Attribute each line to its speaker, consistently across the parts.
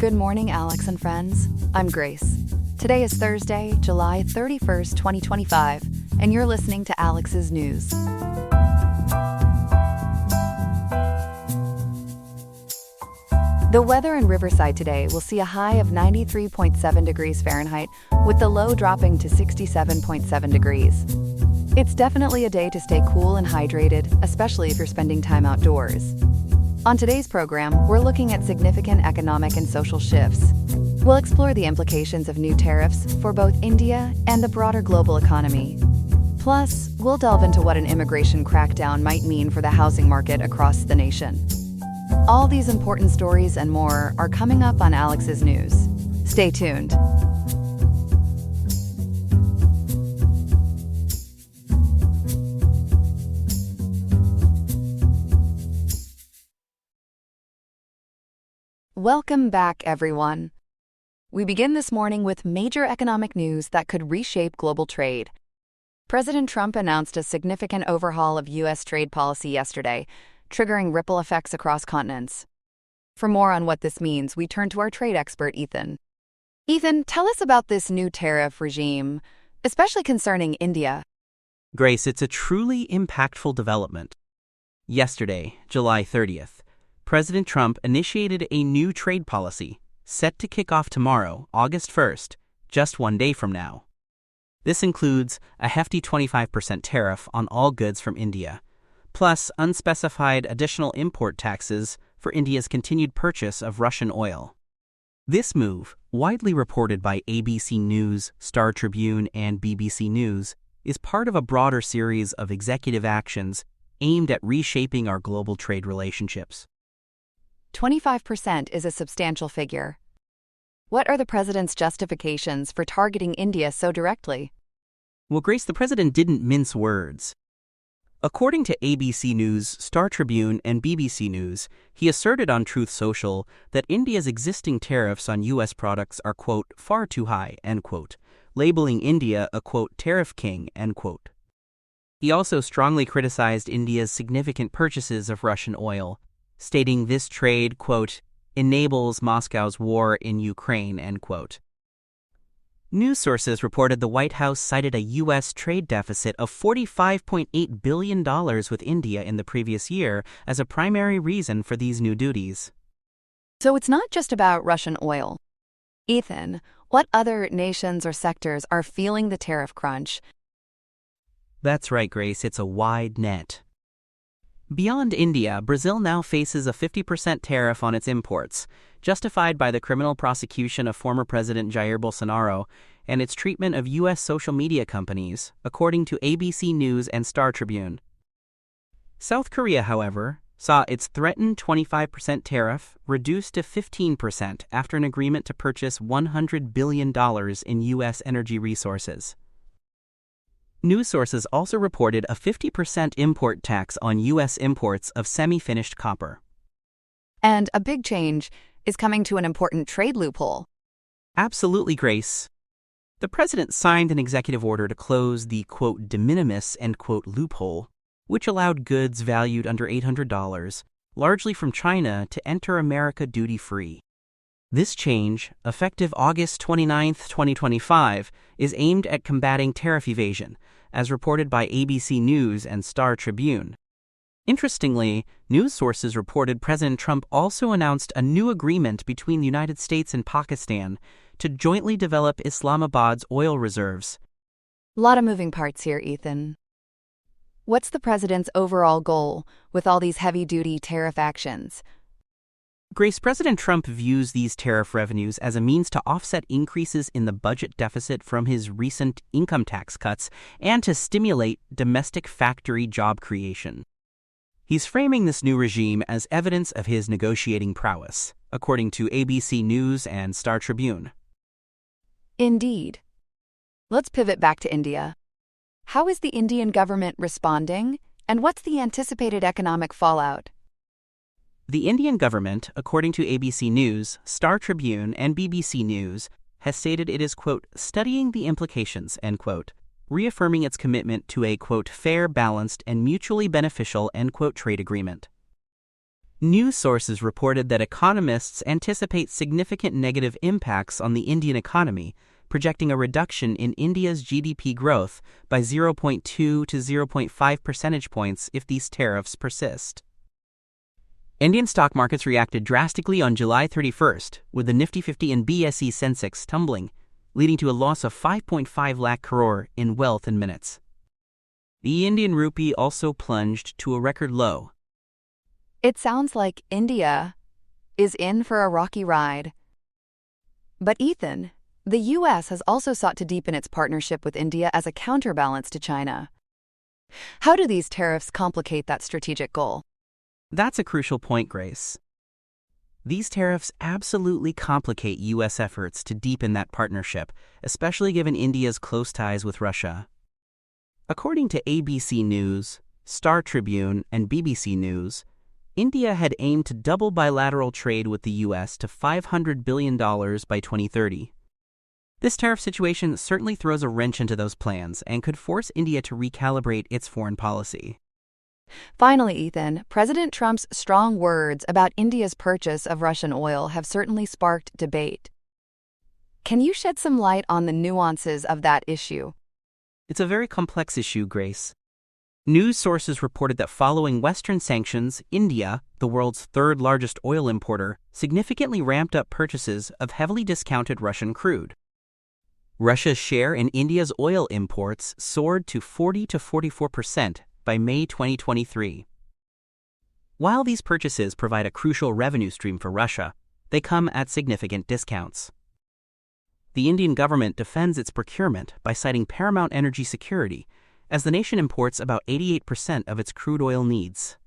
Speaker 1: Good morning, Alex and friends. I'm Grace. Today is Thursday, July 31st, 2025, and you're listening to Alex's News. The weather in Riverside today will see a high of 93.7 degrees Fahrenheit, with the low dropping to 67.7 degrees. It's definitely a day to stay cool and hydrated, especially if you're spending time outdoors. On today's program, we're looking at significant economic and social shifts. We'll explore the implications of new tariffs for both India and the broader global economy. Plus, we'll delve into what an immigration crackdown might mean for the housing market across the nation. All these important stories and more are coming up on Alex's News. Stay tuned. Welcome back, everyone. We begin this morning with major economic news that could reshape global trade. President Trump announced a significant overhaul of U.S. trade policy yesterday, triggering ripple effects across continents. For more on what this means, we turn to our trade expert, Ethan. Ethan, tell us about this new tariff regime, especially concerning India.
Speaker 2: Grace, it's a truly impactful development. Yesterday, July 30th, President Trump initiated a new trade policy, set to kick off tomorrow, August 1st, just one day from now. This includes a hefty 25% tariff on all goods from India, plus unspecified additional import taxes for India's continued purchase of Russian oil. This move, widely reported by ABC News, Star Tribune, and BBC News, is part of a broader series of executive actions aimed at reshaping our global trade relationships.
Speaker 1: 25% is a substantial figure. What are the president's justifications for targeting India so directly?
Speaker 2: Well, Grace, the president didn't mince words. According to ABC News, Star Tribune, and BBC News, he asserted on Truth Social that India's existing tariffs on U.S. products are, quote, far too high, end quote, labeling India a, quote, tariff king, end quote. He also strongly criticized India's significant purchases of Russian oil, stating this trade, quote, enables Moscow's war in Ukraine, end quote. News sources reported the White House cited a U.S. trade deficit of $45.8 billion with India in the previous year as a primary reason for these new duties.
Speaker 1: So it's not just about Russian oil. Ethan, what other nations or sectors are feeling the tariff crunch?
Speaker 2: That's right, Grace, it's a wide net. Beyond India, Brazil now faces a 50% tariff on its imports, justified by the criminal prosecution of former President Jair Bolsonaro and its treatment of U.S. social media companies, according to ABC News and Star Tribune. South Korea, however, saw its threatened 25% tariff reduced to 15% after an agreement to purchase $100 billion in U.S. energy resources. News sources also reported a 50% import tax on U.S. imports of semi-finished copper.
Speaker 1: And a big change is coming to an important trade loophole.
Speaker 2: Absolutely, Grace. The president signed an executive order to close the, quote, de minimis, end quote, loophole, which allowed goods valued under $800, largely from China, to enter America duty-free. This change, effective August 29, 2025, is aimed at combating tariff evasion, as reported by ABC News and Star Tribune. Interestingly, news sources reported President Trump also announced a new agreement between the United States and Pakistan to jointly develop Islamabad's oil reserves.
Speaker 1: A lot of moving parts here, Ethan. What's the president's overall goal with all these heavy-duty tariff actions?
Speaker 2: Grace, President Trump views these tariff revenues as a means to offset increases in the budget deficit from his recent income tax cuts and to stimulate domestic factory job creation. He's framing this new regime as evidence of his negotiating prowess, according to ABC News and Star Tribune.
Speaker 1: Indeed. Let's pivot back to India. How is the Indian government responding, and what's the anticipated economic fallout?
Speaker 2: The Indian government, according to ABC News, Star Tribune, and BBC News, has stated it is, quote, studying the implications, end quote, reaffirming its commitment to a, quote, fair, balanced, and mutually beneficial, end quote, trade agreement. News sources reported that economists anticipate significant negative impacts on the Indian economy, projecting a reduction in India's GDP growth by 0.2 to 0.5 percentage points if these tariffs persist. Indian stock markets reacted drastically on July 31st, with the Nifty 50 and BSE Sensex tumbling, leading to a loss of 5.5 lakh crore in wealth in minutes. The Indian rupee also plunged to a record low.
Speaker 1: It sounds like India is in for a rocky ride. But Ethan, the U.S. has also sought to deepen its partnership with India as a counterbalance to China. How do these tariffs complicate that strategic goal?
Speaker 2: That's a crucial point, Grace. These tariffs absolutely complicate U.S. efforts to deepen that partnership, especially given India's close ties with Russia. According to ABC News, Star Tribune, and BBC News, India had aimed to double bilateral trade with the U.S. to $500 billion by 2030. This tariff situation certainly throws a wrench into those plans and could force India to recalibrate its foreign policy.
Speaker 1: Finally, Ethan, President Trump's strong words about India's purchase of Russian oil have certainly sparked debate. Can you shed some light on the nuances of that issue?
Speaker 2: It's a very complex issue, Grace. News sources reported that following Western sanctions, India, the world's third-largest oil importer, significantly ramped up purchases of heavily discounted Russian crude. Russia's share in India's oil imports soared to 40 to 44% by May 2023. While these purchases provide a crucial revenue stream for Russia, they come at significant discounts. The Indian government defends its procurement by citing paramount energy security, as the nation imports about 88% of its crude oil needs.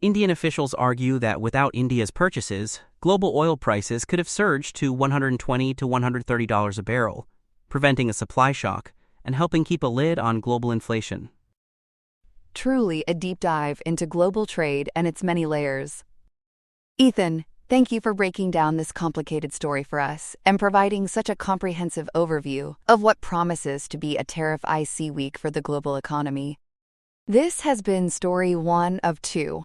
Speaker 2: Indian officials argue that without India's purchases, global oil prices could have surged to $120 to $130 a barrel, preventing a supply shock and helping keep a lid on global inflation.
Speaker 1: Truly a deep dive into global trade and its many layers. Ethan, thank you for breaking down this complicated story for us and providing such a comprehensive overview of what promises to be a tariff IC week for the global economy. This has been story 1 of 2.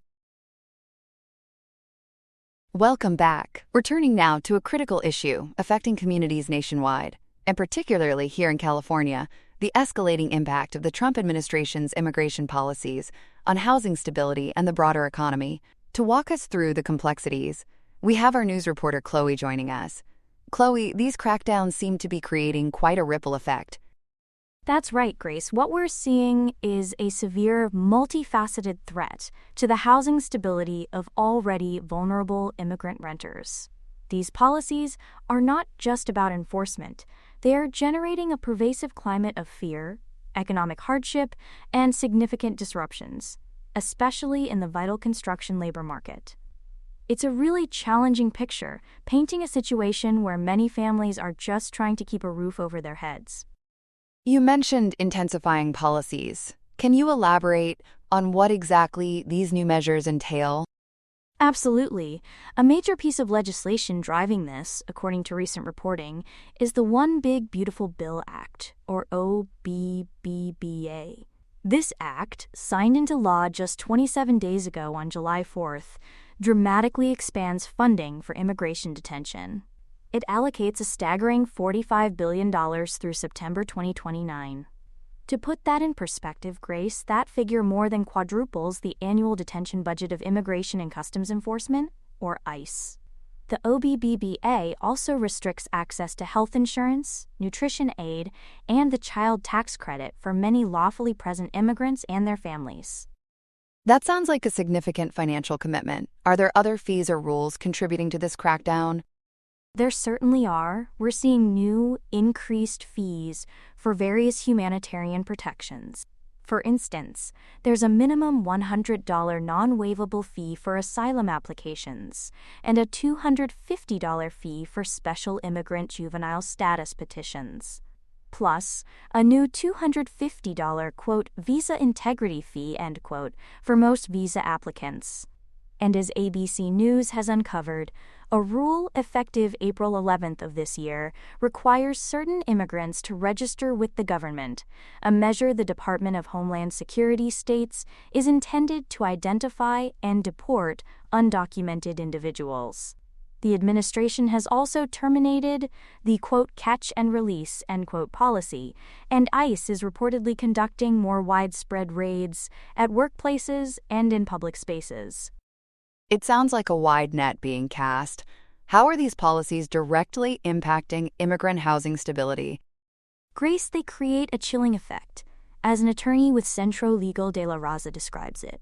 Speaker 1: Welcome back. We're turning now to a critical issue affecting communities nationwide, and particularly here in California, the escalating impact of the Trump administration's immigration policies on housing stability and the broader economy. To walk us through the complexities, we have our news reporter Chloe joining us. Chloe, these crackdowns seem to be creating quite a ripple effect.
Speaker 3: That's right, Grace. What we're seeing is a severe, multifaceted threat to the housing stability of already vulnerable immigrant renters. These policies are not just about enforcement. They are generating a pervasive climate of fear, economic hardship, and significant disruptions, especially in the vital construction labor market. It's a really challenging picture, painting a situation where many families are just trying to keep a roof over their heads.
Speaker 1: You mentioned intensifying policies. Can you elaborate on what exactly these new measures entail?
Speaker 3: Absolutely. A major piece of legislation driving this, according to recent reporting, is the One Big Beautiful Bill Act, or OBBBA. This act, signed into law just 27 days ago on July 4th, dramatically expands funding for immigration detention. It allocates a staggering $45 billion through September 2029. To put that in perspective, Grace, that figure more than quadruples the annual detention budget of Immigration and Customs Enforcement, or ICE. The OBBBA also restricts access to health insurance, nutrition aid, and the child tax credit for many lawfully present immigrants and their families.
Speaker 1: That sounds like a significant financial commitment. Are there other fees or rules contributing to this crackdown?
Speaker 3: There certainly are. We're seeing new, increased fees for various humanitarian protections. For instance, there's a minimum $100 non-waivable fee for asylum applications and a $250 fee for special immigrant juvenile status petitions. Plus, a new $250, quote, visa integrity fee, end quote, for most visa applicants. And as ABC News has uncovered, a rule effective April 11th of this year requires certain immigrants to register with the government, a measure the Department of Homeland Security states is intended to identify and deport undocumented individuals. The administration has also terminated the, quote, catch and release, end quote, policy, and ICE is reportedly conducting more widespread raids at workplaces and in public spaces.
Speaker 1: It sounds like a wide net being cast. How are these policies directly impacting immigrant housing stability?
Speaker 3: Grace, they create a chilling effect, as an attorney with Centro Legal de la Raza describes it.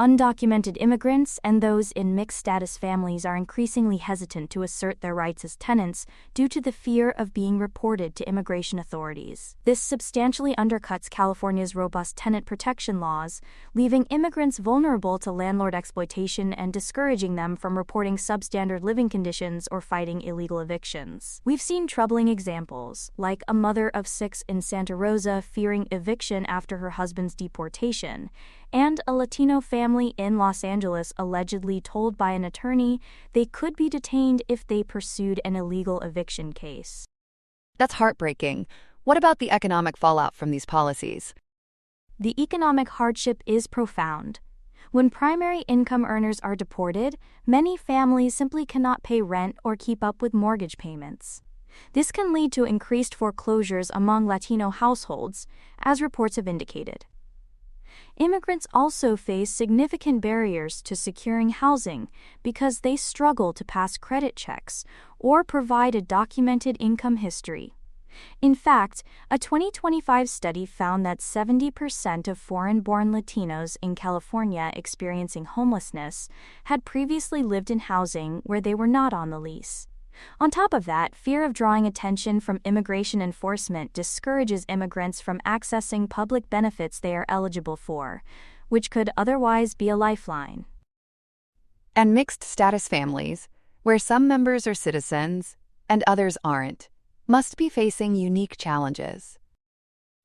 Speaker 3: Undocumented immigrants and those in mixed-status families are increasingly hesitant to assert their rights as tenants due to the fear of being reported to immigration authorities. This substantially undercuts California's robust tenant protection laws, leaving immigrants vulnerable to landlord exploitation and discouraging them from reporting substandard living conditions or fighting illegal evictions. We've seen troubling examples, like a mother of 6 in Santa Rosa fearing eviction after her husband's deportation, and a Latino family in Los Angeles allegedly told by an attorney they could be detained if they pursued an illegal eviction case.
Speaker 1: That's heartbreaking. What about the economic fallout from these policies?
Speaker 3: The economic hardship is profound. When primary income earners are deported, many families simply cannot pay rent or keep up with mortgage payments. This can lead to increased foreclosures among Latino households, as reports have indicated. Immigrants also face significant barriers to securing housing because they struggle to pass credit checks or provide a documented income history. In fact, a 2025 study found that 70% of foreign-born Latinos in California experiencing homelessness had previously lived in housing where they were not on the lease. On top of that, fear of drawing attention from immigration enforcement discourages immigrants from accessing public benefits they are eligible for, which could otherwise be a lifeline.
Speaker 1: And mixed-status families, where some members are citizens and others aren't, must be facing unique challenges.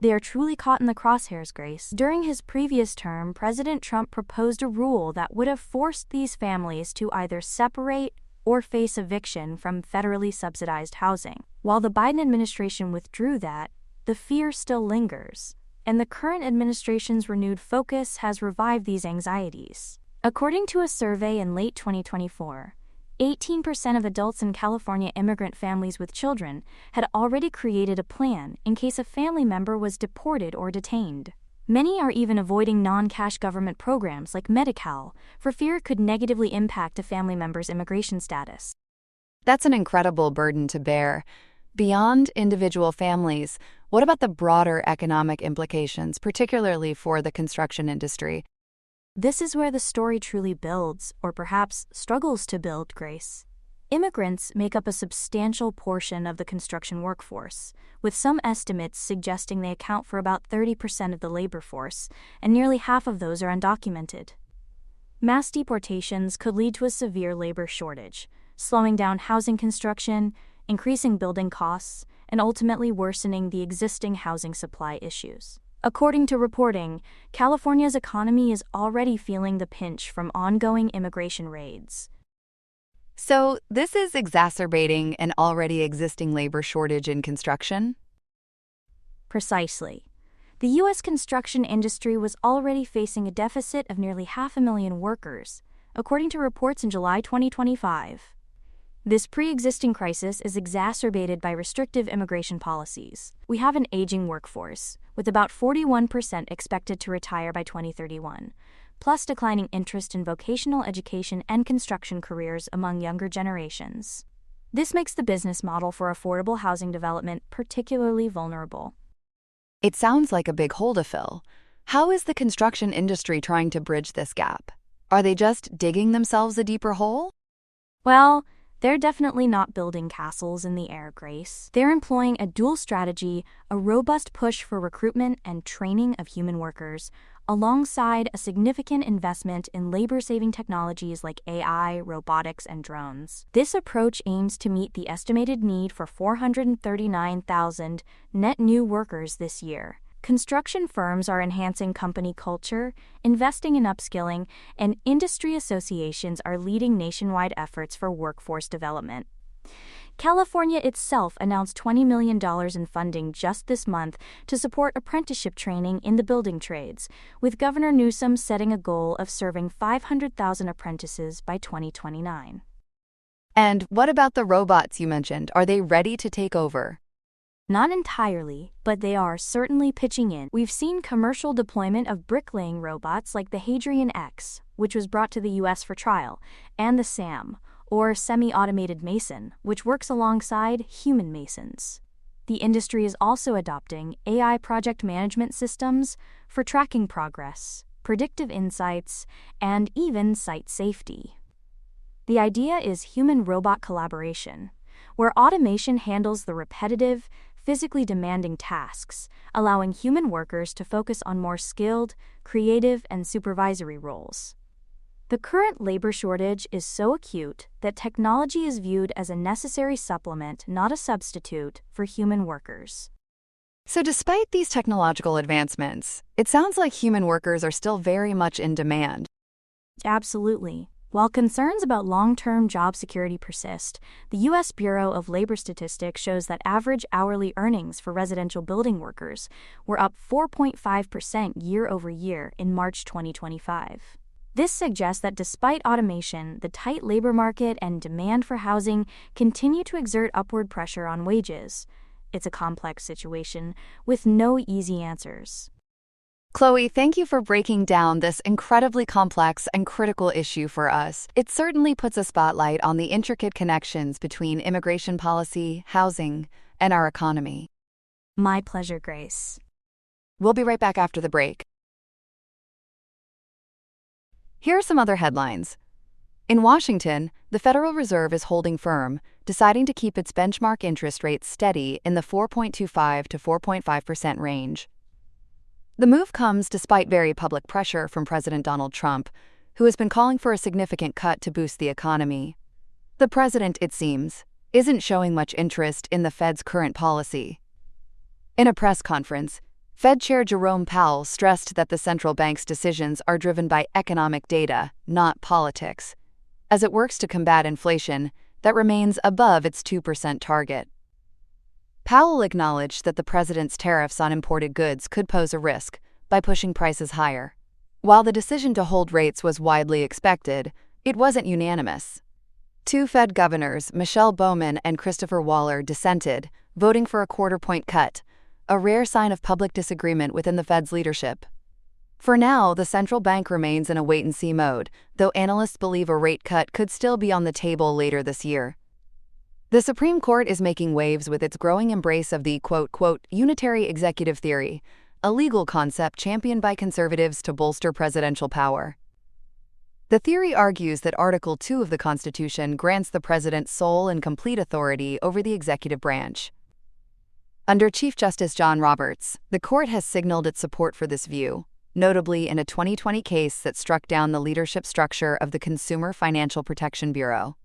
Speaker 3: They are truly caught in the crosshairs, Grace. During his previous term, President Trump proposed a rule that would have forced these families to either separate or face eviction from federally subsidized housing. While the Biden administration withdrew that, the fear still lingers, and the current administration's renewed focus has revived these anxieties. According to a survey in late 2024, 18% of adults in California immigrant families with children had already created a plan in case a family member was deported or detained. Many are even avoiding non-cash government programs like Medi-Cal for fear it could negatively impact a family member's immigration status.
Speaker 1: That's an incredible burden to bear. Beyond individual families, what about the broader economic implications, particularly for the construction industry?
Speaker 3: This is where the story truly builds, or perhaps struggles to build, Grace. Immigrants make up a substantial portion of the construction workforce, with some estimates suggesting they account for about 30% of the labor force, and nearly half of those are undocumented. Mass deportations could lead to a severe labor shortage, slowing down housing construction, increasing building costs, and ultimately worsening the existing housing supply issues. According to reporting, California's economy is already feeling the pinch from ongoing immigration raids.
Speaker 1: So, this is exacerbating an already existing labor shortage in construction?
Speaker 3: Precisely. The U.S. construction industry was already facing a deficit of nearly 500,000 workers, according to reports in July 2025. This pre-existing crisis is exacerbated by restrictive immigration policies. We have an aging workforce, with about 41% expected to retire by 2031. Plus declining interest in vocational education and construction careers among younger generations. This makes the business model for affordable housing development particularly vulnerable.
Speaker 1: It sounds like a big hole to fill. How is the construction industry trying to bridge this gap? Are they just digging themselves a deeper hole?
Speaker 3: Well, they're definitely not building castles in the air, Grace. They're employing a dual strategy, a robust push for recruitment and training of human workers, alongside a significant investment in labor-saving technologies like AI, robotics, and drones. This approach aims to meet the estimated need for 439,000 net new workers this year. Construction firms are enhancing company culture, investing in upskilling, and industry associations are leading nationwide efforts for workforce development. California itself announced $20 million in funding just this month to support apprenticeship training in the building trades, with Governor Newsom setting a goal of serving 500,000 apprentices by 2029.
Speaker 1: And what about the robots you mentioned? Are they ready to take over?
Speaker 3: Not entirely, but they are certainly pitching in. We've seen commercial deployment of bricklaying robots like the Hadrian X, which was brought to the US for trial, and the SAM, or semi-automated mason, which works alongside human masons. The industry is also adopting AI project management systems for tracking progress, predictive insights, and even site safety. The idea is human-robot collaboration, where automation handles the repetitive, physically demanding tasks, allowing human workers to focus on more skilled, creative, and supervisory roles. The current labor shortage is so acute that technology is viewed as a necessary supplement, not a substitute, for human workers.
Speaker 1: So despite these technological advancements, it sounds like human workers are still very much in demand.
Speaker 3: Absolutely. While concerns about long-term job security persist, the U.S. Bureau of Labor Statistics shows that average hourly earnings for residential building workers were up 4.5% year-over-year in March 2025. This suggests that despite automation, the tight labor market and demand for housing continue to exert upward pressure on wages. It's a complex situation with no easy answers.
Speaker 1: Chloe, thank you for breaking down this incredibly complex and critical issue for us. It certainly puts a spotlight on the intricate connections between immigration policy, housing, and our economy.
Speaker 3: My pleasure, Grace.
Speaker 1: We'll be right back after the break. Here are some other headlines. In Washington, the Federal Reserve is holding firm, deciding to keep its benchmark interest rate steady in the 4.25 to 4.5% range. The move comes despite very public pressure from President Donald Trump, who has been calling for a significant cut to boost the economy. The president, it seems, isn't showing much interest in the Fed's current policy. In a press conference, Fed Chair Jerome Powell stressed that the central bank's decisions are driven by economic data, not politics, as it works to combat inflation that remains above its 2% target. Powell acknowledged that the president's tariffs on imported goods could pose a risk by pushing prices higher. While the decision to hold rates was widely expected, it wasn't unanimous. Two Fed governors, Michelle Bowman and Christopher Waller, dissented, voting for a quarter-point cut, a rare sign of public disagreement within the Fed's leadership. For now, the central bank remains in a wait-and-see mode, though analysts believe a rate cut could still be on the table later this year. The Supreme Court is making waves with its growing embrace of the quote, unitary executive theory, a legal concept championed by conservatives to bolster presidential power. The theory argues that Article 2 of the Constitution grants the president sole and complete authority over the executive branch. Under Chief Justice John Roberts, the court has signaled its support for this view, notably in a 2020 case that struck down the leadership structure of the Consumer Financial Protection Bureau.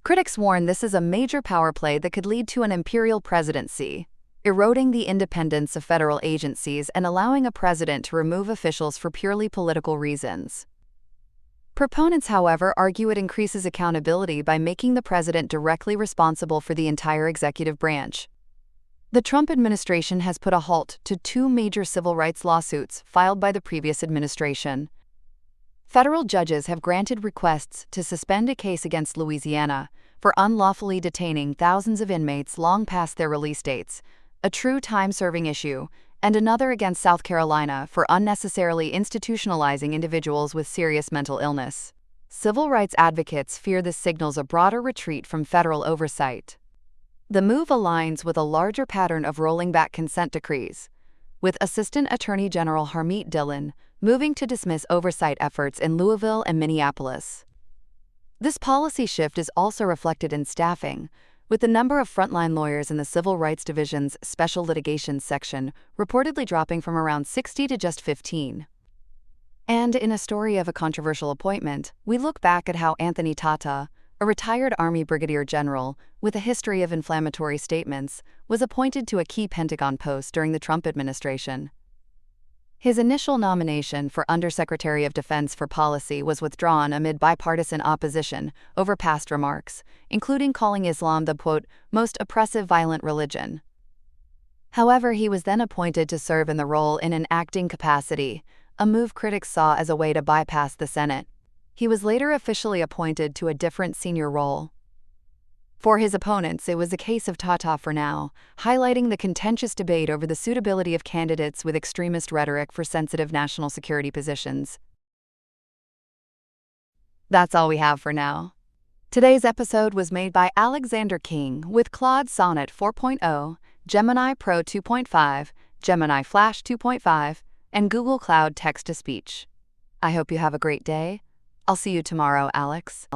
Speaker 1: Critics warn this is a major power play that could lead to an imperial presidency, eroding the independence of federal agencies and allowing a president to remove officials for purely political reasons. Proponents, however, argue it increases accountability by making the president directly responsible for the entire executive branch. The Trump administration has put a halt to two major civil rights lawsuits filed by the previous administration. Federal judges have granted requests to suspend a case against Louisiana for unlawfully detaining thousands of inmates long past their release dates, a true time-serving issue, and another against South Carolina for unnecessarily institutionalizing individuals with serious mental illness. Civil rights advocates fear this signals a broader retreat from federal oversight. The move aligns with a larger pattern of rolling back consent decrees, with Assistant Attorney General Harmeet Dillon moving to dismiss oversight efforts in Louisville and Minneapolis. This policy shift is also reflected in staffing, with the number of frontline lawyers in the Civil Rights Division's Special Litigation section reportedly dropping from around 60 to just 15. And in a story of a controversial appointment, we look back at how Anthony Tata, a retired Army brigadier general with a history of inflammatory statements, was appointed to a key Pentagon post during the Trump administration. His initial nomination for Undersecretary of Defense for Policy was withdrawn amid bipartisan opposition over past remarks, including calling Islam the, quote, most oppressive violent religion. However, he was then appointed to serve in the role in an acting capacity, a move critics saw as a way to bypass the Senate. He was later officially appointed to a different senior role. For his opponents, it was a case of ta-ta for now, highlighting the contentious debate over the suitability of candidates with extremist rhetoric for sensitive national security positions. That's all we have for now. Today's episode was made by Alexander King with Claude Sonnet 4.0, Gemini Pro 2.5, Gemini Flash 2.5, and Google Cloud Text-to-Speech. I hope you have a great day. I'll see you tomorrow, Alex.